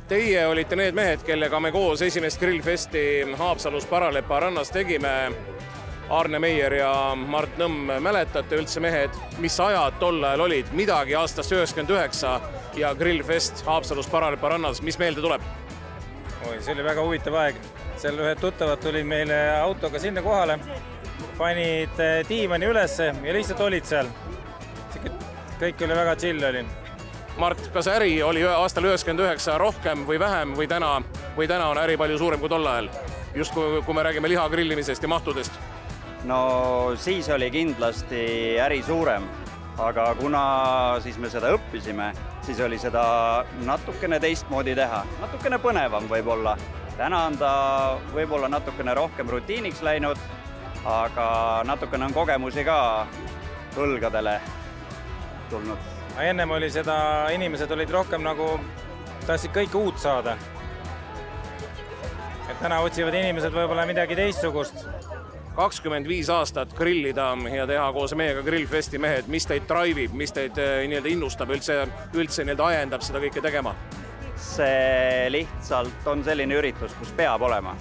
Teie olite need mehed, kellega me koos esimest grillfesti Haapsalus Paralepa rannas tegime. Arne Meier ja Mart Nõmm, mäletate üldse mehed, mis ajad tol ajal olid? Midagi aastast 99 ja grillfest Haapsalus Paralepa rannas, mis meelde tuleb? See oli väga huvitav aeg. Seal ühed tuttavad tulid meile autoga sinna kohale, panid diivani ülesse ja lihtsalt olid seal. Kõik oli väga chill oli. Mart, kas äri oli aastal 99 rohkem või vähem või täna on äri palju suurem kui tol ajal? Just kui me räägime liha grillimisest ja mahtudest. No siis oli kindlasti äri suurem, aga kuna siis me seda õppisime, siis oli seda natukene teistmoodi teha. Natukene põnevam võib-olla. Täna on ta võib-olla natukene rohkem rutiiniks läinud, aga natukene on kogemusi ka õlgadele tulnud. Ennem oli seda, inimesed olid rohkem nagu, tahtsid kõike uut saada. Et täna otsivad inimesed võib-olla midagi teistsugust. 25 aastat grillida ja teha koos meiega grillfesti mehed, mis teid drive'ib, mis teid innustab, üldse ajendab seda kõike tegema? See lihtsalt on selline üritus, kus peab olema.